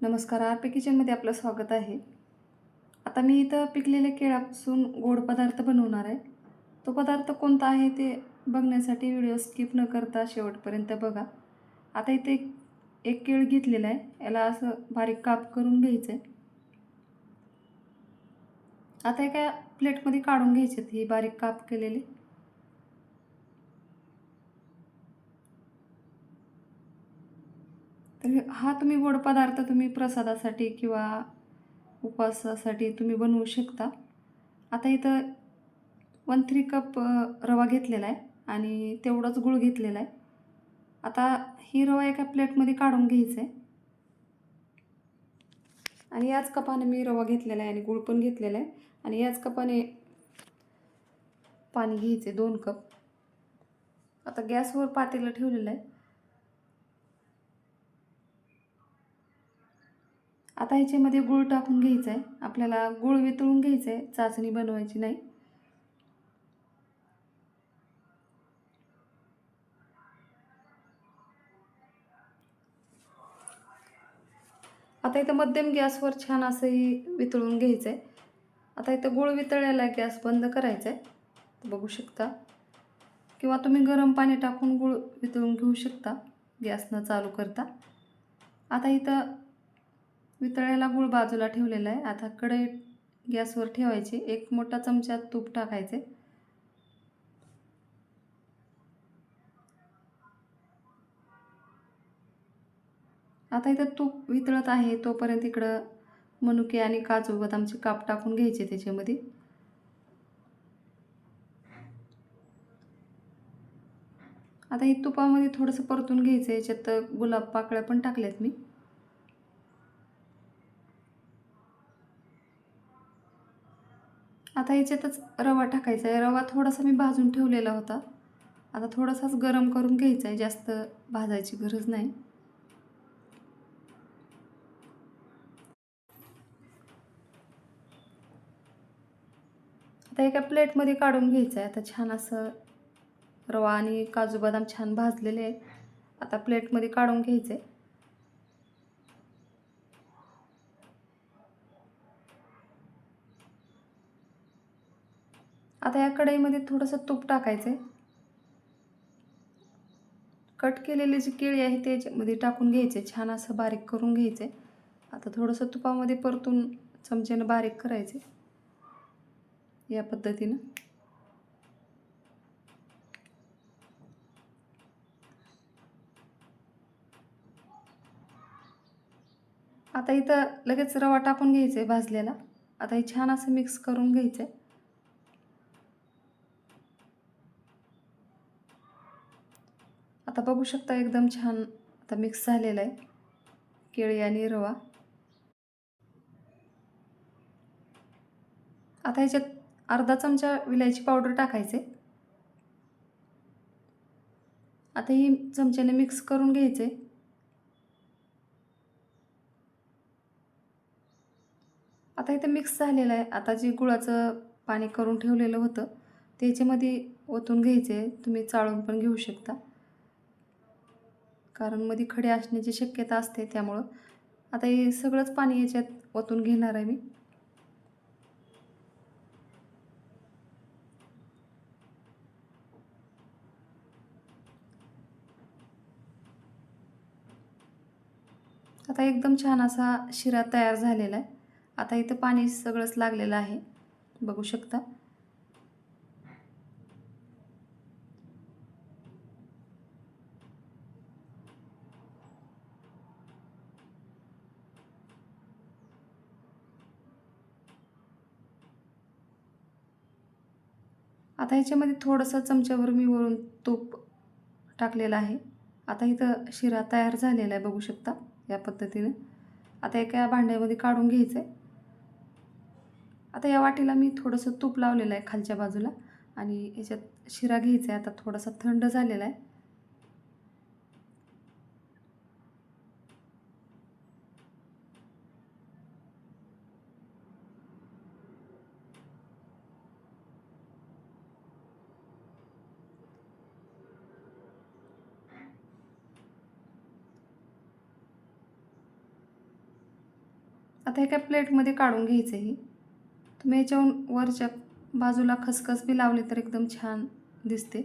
नमस्कार, आरपी किचनमध्ये आपलं स्वागत आहे. आता मी इथं पिकलेल्या केळापासून गोड पदार्थ बनवणार आहे. तो पदार्थ कोणता आहे ते बघण्यासाठी व्हिडिओ स्किप न करता शेवटपर्यंत बघा. आता इथे एक केळ घेतलेलं आहे. याला असं बारीक काप करून घ्यायचं आहे. आता एका प्लेटमध्ये काढून घ्यायचे ही बारीक काप केलेली. तर हा तुम्ही गोड पदार्थ तुम्ही प्रसादासाठी किंवा उपवासासाठी तुम्ही बनवू शकता. आता इथं 1/3 कप रवा घेतलेला आहे आणि तेवढंच गूळ घेतलेला आहे. आता ही रवा एका प्लेटमध्ये काढून घ्यायचं आहे आणि याच कपाने मी रवा घेतलेला आहे आणि गूळ पण घेतलेला आहे आणि याच कपाने पाणी घ्यायचे 2 कप. आता गॅसवर पातेलं ठेवलेलं आहे. आता ह्याच्यामध्ये गूळ टाकून घ्यायचा आहे. आपल्याला गूळ वितळून घ्यायचं आहे, चाचणी बनवायची नाही. आता इथं मध्यम गॅसवर छान असंही वितळून घ्यायचं आहे. आता इथं गूळ वितळलेला आहे, गॅस बंद करायचा आहे. बघू शकता किंवा तुम्ही गरम पाणी टाकून गूळ वितळून घेऊ शकता गॅस न चालू करता. आता इथं वितळलेला गूळ बाजूला ठेवलेला आहे. आता कढई गॅसवर ठेवायची. एक मोठा चमचा तूप टाकायचे. आता इथं तूप वितळत आहे तोपर्यंत इकडं मनुके आणि काजू बदामचे काप टाकून घ्यायचे त्याच्यामध्ये. आता हे तुपामध्ये थोडंसं परतून घ्यायचं. याच्यात गुलाब पाकळ्या पण टाकल्यात मी. आता याच्यातच रवा टाकायचा आहे. रवा थोडासा मी भाजून ठेवलेला होता. आता थोडासाच गरम करून घ्यायचा आहे, जास्त भाजायची गरज नाही. आता एका प्लेटमध्ये काढून घ्यायचं आहे. आता छान असं रवा आणि काजू बदाम छान भाजलेले आहेत. आता प्लेटमध्ये काढून घ्यायचे. आता या कढईमध्ये थोडंसं तूप टाकायचं. कट केलेली जी केळी आहे ते याच्यामध्ये टाकून घ्यायचे, छान असं बारीक करून घ्यायचे. आता थोडंसं तुपामध्ये परतून चमच्यानं बारीक करायचे या पद्धतीनं. आता इथं लगेच रवा टाकून घ्यायचा आहे भाजलेला. आता हे छान असं मिक्स करून घ्यायचं आहे. आता बघू शकता एकदम छान आता मिक्स झालेला आहे केळी आणि रवा. आता ह्याच्यात अर्धा चमचा विलायची पावडर टाकायचे. आता ही चमच्याने मिक्स करून घ्यायचे. आता इथं मिक्स झालेलं आहे. आता जे गुळाचं पाणी करून ठेवलेलं होतं ते ह्याच्यामध्ये ओतून घ्यायचे. तुम्ही चाळून पण घेऊ शकता, कारण मध्ये खडे असण्याची शक्यता असते त्यामुळं. आता हे सगळंच पाणी याच्यात ओतून घेणार आहे मी. आता एकदम छान असा शिरा तयार झालेला आहे. आता इथं पाणी सगळंच लागलेलं आहे, बघू शकता. आता ह्याच्यामध्ये थोडंसं चमच्यावर मी वरून तूप टाकलेलं आहे. आता इथं शिरा तयार झालेला आहे, बघू शकता या पद्धतीने. आता एका भांड्यामध्ये काढून घ्यायचं आहे. आता या वाटीला मी थोडंसं तूप लावलेलं आहे खालच्या बाजूला आणि ह्याच्यात शिरा घ्यायचा आहे. आता थोडासा थंड झालेला आहे. आता एका प्लेटमध्ये काढून घ्यायचं आहे. तुम्ही याच्याहून वरच्या बाजूला खसखस बी लावली तर एकदम छान दिसते.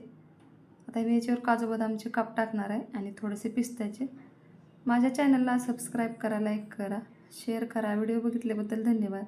आता मी याच्यावर काजू बदामचे काप टाकणार आहे आणि थोडेसे पिस्त्याचे. माझ्या चॅनलला सबस्क्राईब करा, लाईक करा, शेअर करा. व्हिडिओ बघितल्याबद्दल धन्यवाद.